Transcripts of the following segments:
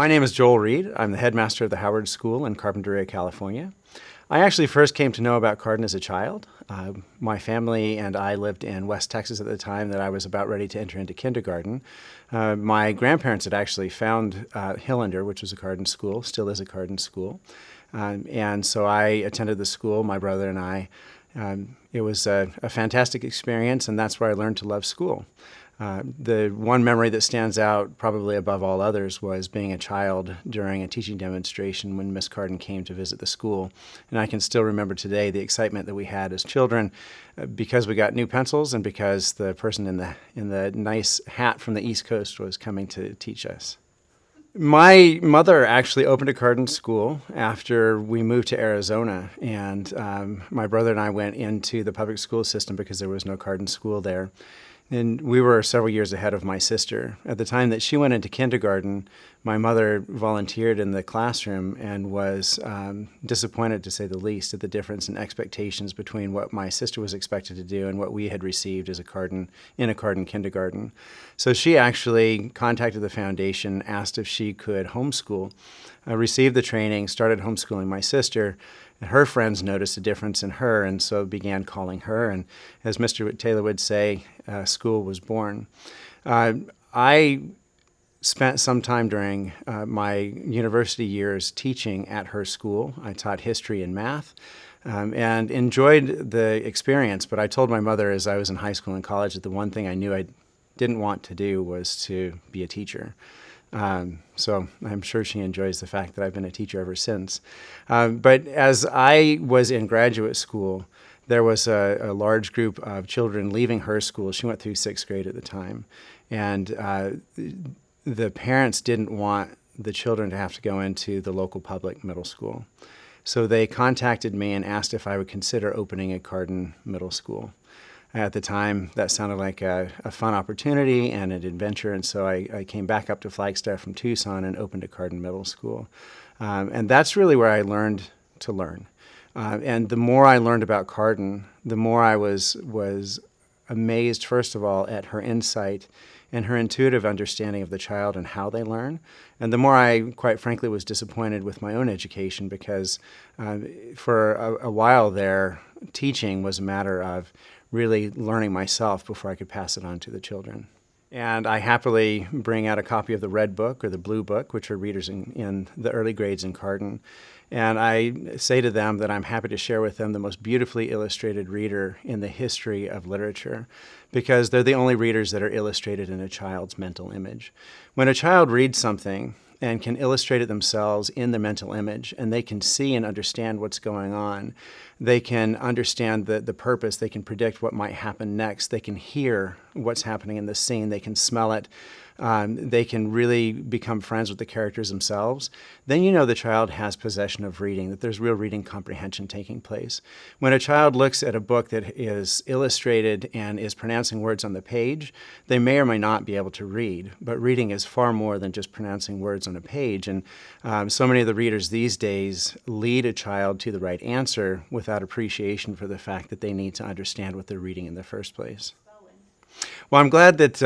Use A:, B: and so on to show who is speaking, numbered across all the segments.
A: My name is Joel Reed. I'm the headmaster of the Howard School in Carpinteria, California. I actually first came to know about Carden as a child. My family and I lived in West Texas at the time that I was about ready to enter into kindergarten. My grandparents had actually found Hillender, which was a Carden school, still is a Carden school. And so I attended the school, my brother and I. It was a fantastic experience, and that's where I learned to love school. The one memory that stands out probably above all others was being a child during a teaching demonstration when Miss Carden came to visit the school. And I can still remember today the excitement that we had as children because we got new pencils and because the person in the nice hat from the East Coast was coming to teach us. My mother actually opened a Carden school after we moved to Arizona, and my brother and I went into the public school system because there was no Carden school there. And we were several years ahead of my sister. At the time that she went into kindergarten, my mother volunteered in the classroom and was disappointed, to say the least, at the difference in expectations between what my sister was expected to do and what we had received as a Carden kindergarten. So she actually contacted the foundation, asked if she could homeschool, received the training, started homeschooling my sister. And her friends noticed a difference in her and so began calling her. And as Mr. Taylor would say, school was born. I spent some time during my university years teaching at her school. I taught history and math and enjoyed the experience. But I told my mother as I was in high school and college that the one thing I knew I didn't want to do was to be a teacher. So I'm sure she enjoys the fact that I've been a teacher ever since. But as I was in graduate school, there was a large group of children leaving her school. She went through 6th grade at the time. And the parents didn't want the children to have to go into the local public middle school. So they contacted me and asked if I would consider opening a Carden middle school. At the time, that sounded like a fun opportunity and an adventure, and so I came back up to Flagstaff from Tucson and opened a Carden Middle School. And that's really where I learned to learn. And the more I learned about Carden, the more I was amazed, first of all, at her insight and her intuitive understanding of the child and how they learn. And the more I, quite frankly, was disappointed with my own education because for a while there, teaching was a matter of really learning myself before I could pass it on to the children. And I happily bring out a copy of the Red Book or the Blue Book, which are readers in the early grades in Carden. And I say to them that I'm happy to share with them the most beautifully illustrated reader in the history of literature, because they're the only readers that are illustrated in a child's mental image. When a child reads something and can illustrate it themselves in the mental image, and they can see and understand what's going on, they can understand the purpose, they can predict what might happen next, they can hear what's happening in the scene, they can smell it, they can really become friends with the characters themselves, then you know the child has possession of reading, that there's real reading comprehension taking place. When a child looks at a book that is illustrated and is pronouncing words on the page, they may or may not be able to read, but reading is far more than just pronouncing words on a page. And so many of the readers these days lead a child to the right answer without appreciation for the fact that they need to understand what they're reading in the first place. Well, I'm glad that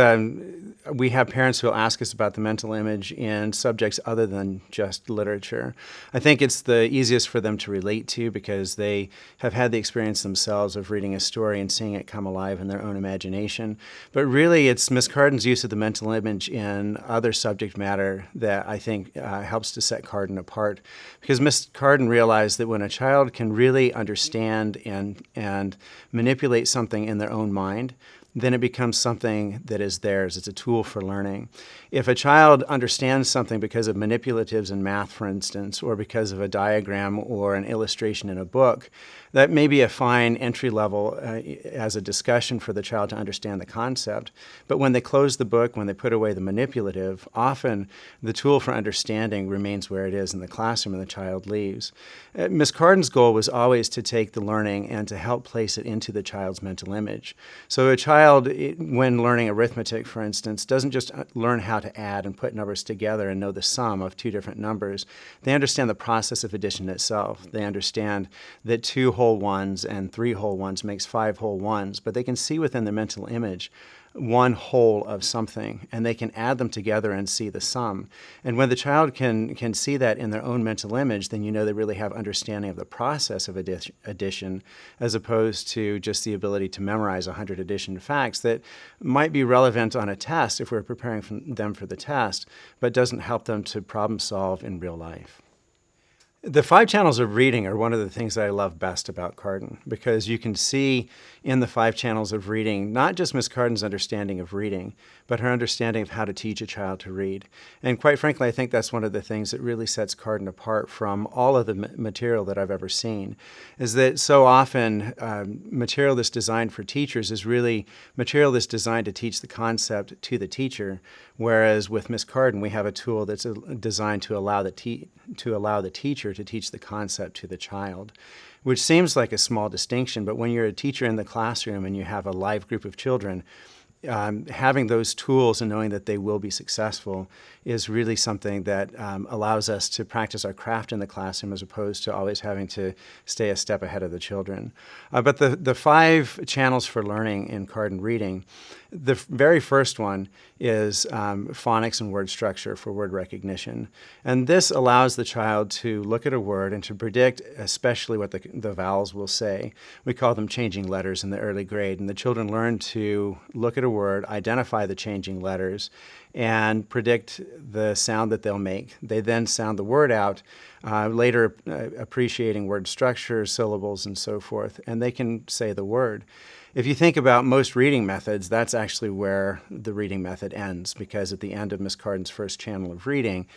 A: we have parents who will ask us about the mental image in subjects other than just literature. I think it's the easiest for them to relate to because they have had the experience themselves of reading a story and seeing it come alive in their own imagination. But really, it's Miss Carden's use of the mental image in other subject matter that I think helps to set Carden apart. Because Miss Carden realized that when a child can really understand and manipulate something in their own mind, then it becomes something that is theirs. It's a tool for learning. If a child understands something because of manipulatives in math, for instance, or because of a diagram or an illustration in a book, that may be a fine entry level as a discussion for the child to understand the concept. But when they close the book, when they put away the manipulative, often the tool for understanding remains where it is in the classroom and the child leaves. Miss Carden's goal was always to take the learning and to help place it into the child's mental image. So a child, when learning arithmetic, for instance, doesn't just learn how to add and put numbers together and know the sum of two different numbers. They understand the process of addition itself. They understand that 2 whole ones and 3 whole ones makes 5 whole ones, but they can see within the mental image one whole of something, and they can add them together and see the sum. And when the child can see that in their own mental image, then you know they really have understanding of the process of addition, as opposed to just the ability to memorize 100 addition facts that might be relevant on a test if we're preparing them for the test, but doesn't help them to problem solve in real life. The 5 channels of reading are one of the things that I love best about Carden, because you can see in the 5 channels of reading not just Miss Carden's understanding of reading, but her understanding of how to teach a child to read. And quite frankly, I think that's one of the things that really sets Carden apart from all of the material that I've ever seen, is that so often material that's designed for teachers is really material that's designed to teach the concept to the teacher, whereas with Miss Carden, we have a tool that's designed to allow the teacher to teach the concept to the child, which seems like a small distinction, but when you're a teacher in the classroom and you have a live group of children, having those tools and knowing that they will be successful is really something that allows us to practice our craft in the classroom as opposed to always having to stay a step ahead of the children. But the 5 channels for learning in Carden reading, the very first one is phonics and word structure for word recognition. And this allows the child to look at a word and to predict especially what the vowels will say. We call them changing letters in the early grade. And the children learn to look at a word, identify the changing letters, and predict the sound that they'll make. They then sound the word out, later appreciating word structure, syllables, and so forth, and they can say the word. If you think about most reading methods, that's actually where the reading method ends, because at the end of Miss Carden's first channel of reading,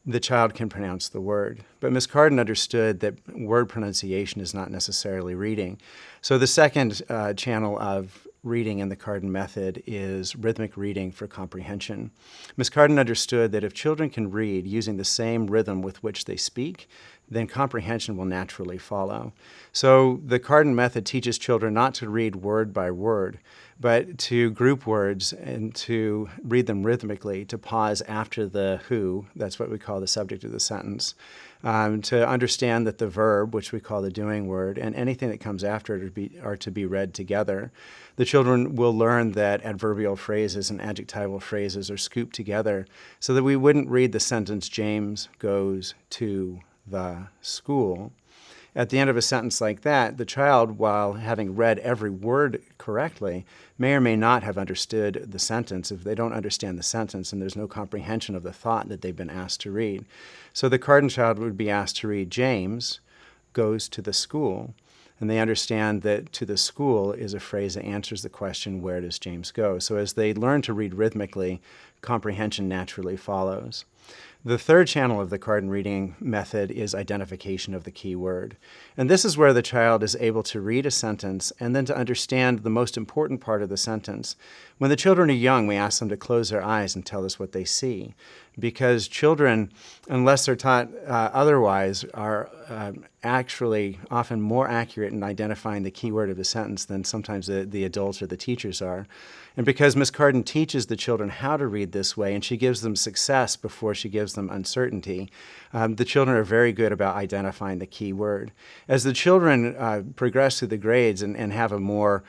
A: the child can pronounce the word. But Miss Carden understood that word pronunciation is not necessarily reading. So the second channel of reading in the Carden method is rhythmic reading for comprehension. Miss Carden understood that if children can read using the same rhythm with which they speak, then comprehension will naturally follow. So the Carden method teaches children not to read word by word, but to group words and to read them rhythmically, to pause after the who, that's what we call the subject of the sentence, to understand that the verb, which we call the doing word, and anything that comes after it are to be read together. The children will learn that adverbial phrases and adjectival phrases are scooped together so that we wouldn't read the sentence, James goes to the school. At the end of a sentence like that, the child, while having read every word correctly, may or may not have understood the sentence if they don't understand the sentence and there's no comprehension of the thought that they've been asked to read. So the Carden child would be asked to read, James goes to the school. And they understand that to the school is a phrase that answers the question, where does James go? So as they learn to read rhythmically, comprehension naturally follows. The third channel of the Carden reading method is identification of the key word. And this is where the child is able to read a sentence and then to understand the most important part of the sentence. When the children are young, we ask them to close their eyes and tell us what they see, because children, unless they're taught otherwise, are actually often more accurate in identifying the key word of the sentence than sometimes the adults or the teachers are. And because Miss Carden teaches the children how to read this way, and she gives them success before she gives them uncertainty, the children are very good about identifying the key word. As the children progress through the grades and have a more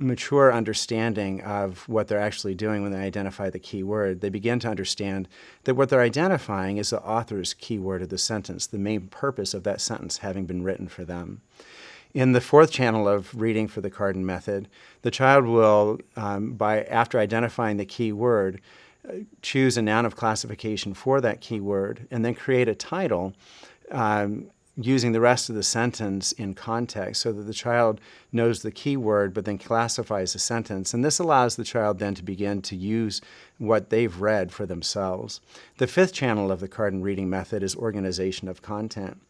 A: mature understanding of what they're actually doing when they identify the key word, they begin to understand that what they're identifying is the author's key word of the sentence, the main purpose of that sentence having been written for them. In the fourth channel of reading for the Carden method, the child will, after identifying the key word, choose a noun of classification for that key word and then create a title using the rest of the sentence in context so that the child knows the key word but then classifies the sentence. And this allows the child then to begin to use what they've read for themselves. The fifth channel of the Carden reading method is organization of content.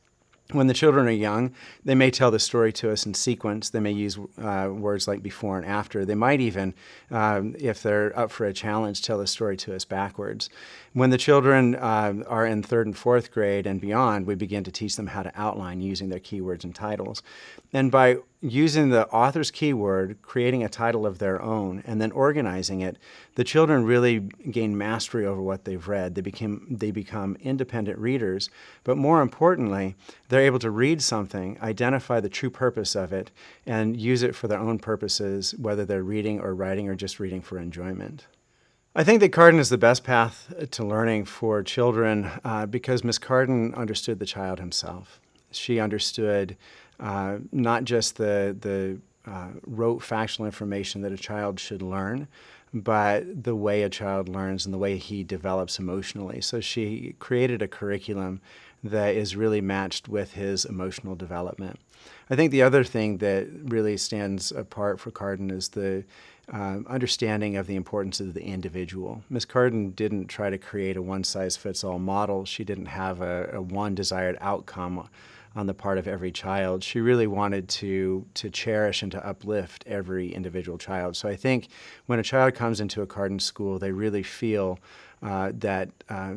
A: When the children are young, they may tell the story to us in sequence. They may use words like before and after. They might even, if they're up for a challenge, tell the story to us backwards. When the children are in third and fourth grade and beyond, we begin to teach them how to outline using their keywords and titles. And by using the author's keyword, creating a title of their own, and then organizing it, the children really gain mastery over what they've read. They become independent readers, but more importantly, they're able to read something, identify the true purpose of it, and use it for their own purposes, whether they're reading or writing or just reading for enjoyment. I think that Carden is the best path to learning for children because Miss Carden understood the child himself. She understood not just the rote factual information that a child should learn, but the way a child learns and the way he develops emotionally. So she created a curriculum that is really matched with his emotional development. I think the other thing that really stands apart for Carden is the understanding of the importance of the individual. Ms. Carden didn't try to create a one-size-fits-all model. She didn't have a one desired outcome on the part of every child. She really wanted to cherish and to uplift every individual child. So I think when a child comes into a Carden school, they really feel that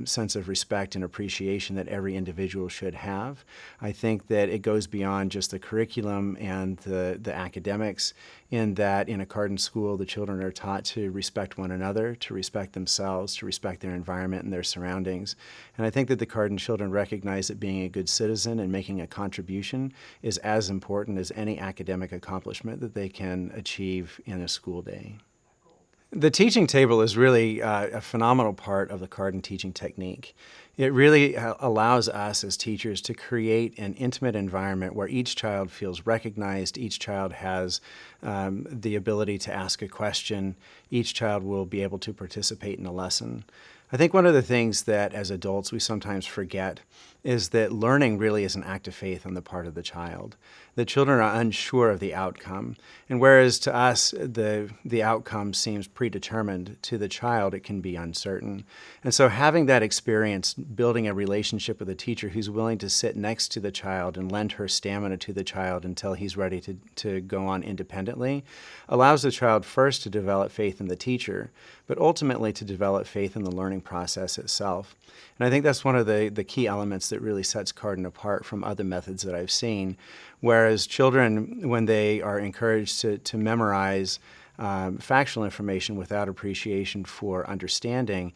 A: sense of respect and appreciation that every individual should have. I think that it goes beyond just the curriculum and the academics, in that in a Carden school, the children are taught to respect one another, to respect themselves, to respect their environment and their surroundings. And I think that the Carden children recognize that being a good citizen and making a contribution is as important as any academic accomplishment that they can achieve in a school day. The teaching table is really a phenomenal part of the Carden teaching technique. It really allows us as teachers to create an intimate environment where each child feels recognized, each child has the ability to ask a question, each child will be able to participate in a lesson. I think one of the things that as adults we sometimes forget is that learning really is an act of faith on the part of the child. The children are unsure of the outcome, and whereas to us the outcome seems predetermined, to the child it can be uncertain. And so having that experience, building a relationship with a teacher who's willing to sit next to the child and lend her stamina to the child until he's ready to go on independently, allows the child first to develop faith in the teacher, but ultimately to develop faith in the learning process itself. And I think that's one of the key elements that really sets Carden apart from other methods that I've seen. Whereas children, when they are encouraged to memorize factual information without appreciation for understanding,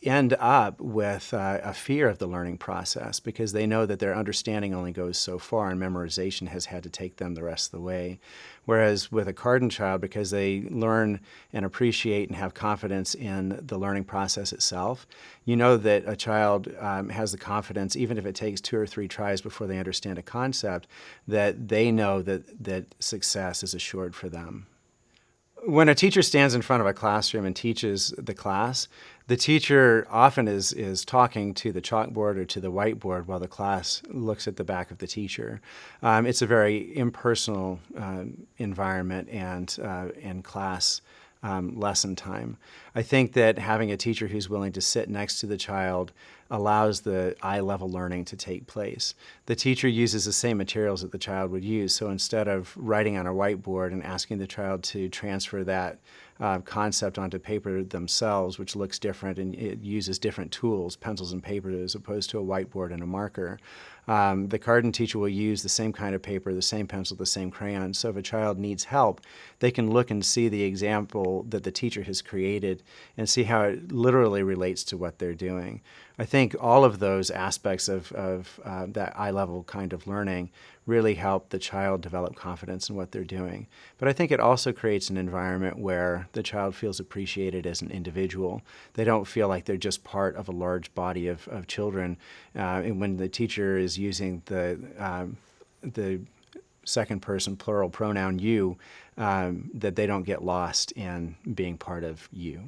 A: end up with a fear of the learning process because they know that their understanding only goes so far and memorization has had to take them the rest of the way. Whereas with a Carden child, because they learn and appreciate and have confidence in the learning process itself, you know that a child has the confidence, even if it takes 2 or 3 tries before they understand a concept, that they know that success is assured for them. When a teacher stands in front of a classroom and teaches the class, the teacher often is talking to the chalkboard or to the whiteboard while the class looks at the back of the teacher. It's a very impersonal environment and class lesson time. I think that having a teacher who's willing to sit next to the child allows the eye-level learning to take place. The teacher uses the same materials that the child would use, so instead of writing on a whiteboard and asking the child to transfer that concept onto paper themselves, which looks different and it uses different tools, pencils and paper, as opposed to a whiteboard and a marker. The Carden teacher will use the same kind of paper, the same pencil, the same crayon. So if a child needs help, they can look and see the example that the teacher has created and see how it literally relates to what they're doing. I think all of those aspects of that eye-level kind of learning really help the child develop confidence in what they're doing. But I think it also creates an environment where the child feels appreciated as an individual. They don't feel like they're just part of a large body of children. And when the teacher is using the second person plural pronoun you, that they don't get lost in being part of you.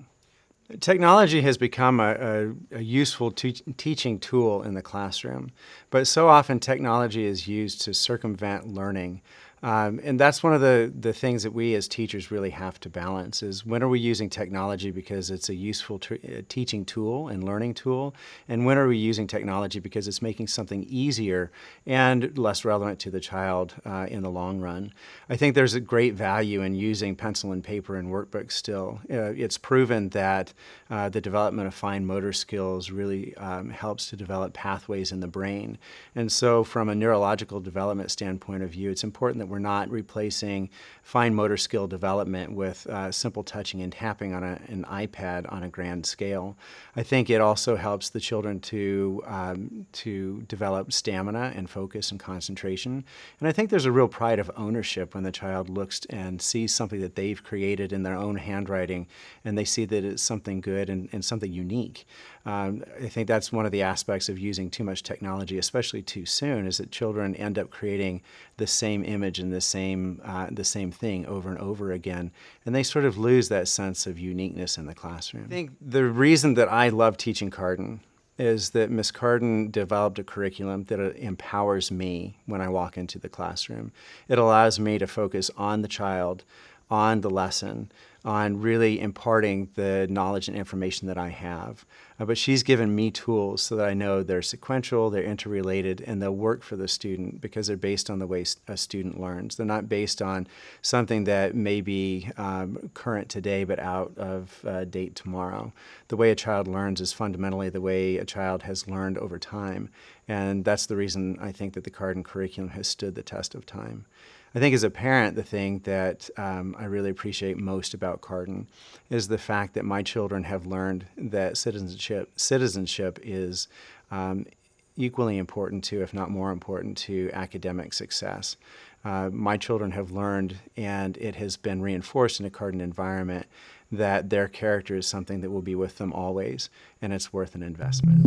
A: Technology has become a useful teaching tool in the classroom, but so often technology is used to circumvent learning. And that's one of the things that we as teachers really have to balance is when are we using technology because it's a useful teaching tool and learning tool, and when are we using technology because it's making something easier and less relevant to the child in the long run. I think there's a great value in using pencil and paper and workbooks still. It's proven that the development of fine motor skills really helps to develop pathways in the brain. And so from a neurological development standpoint of view, it's important that we're not replacing fine motor skill development with simple touching and tapping on an iPad on a grand scale. I think it also helps the children to develop stamina and focus and concentration. And I think there's a real pride of ownership when the child looks and sees something that they've created in their own handwriting, and they see that it's something good and something unique. I think that's one of the aspects of using too much technology, especially too soon, is that children end up creating the same image and the same thing over and over again, and they sort of lose that sense of uniqueness in the classroom. I think the reason that I love teaching Carden is that Miss Carden developed a curriculum that empowers me when I walk into the classroom. It allows me to focus on the child, on the lesson, on really imparting the knowledge and information that I have. But she's given me tools so that I know they're sequential, they're interrelated, and they'll work for the student because they're based on the way a student learns. They're not based on something that may be current today but out of date tomorrow. The way a child learns is fundamentally the way a child has learned over time, and that's the reason I think that the Carden curriculum has stood the test of time. I think as a parent, the thing that I really appreciate most about Carden is the fact that my children have learned that citizenship is equally important to, if not more important to, academic success. My children have learned, and it has been reinforced in a Carden environment, that their character is something that will be with them always, and it's worth an investment.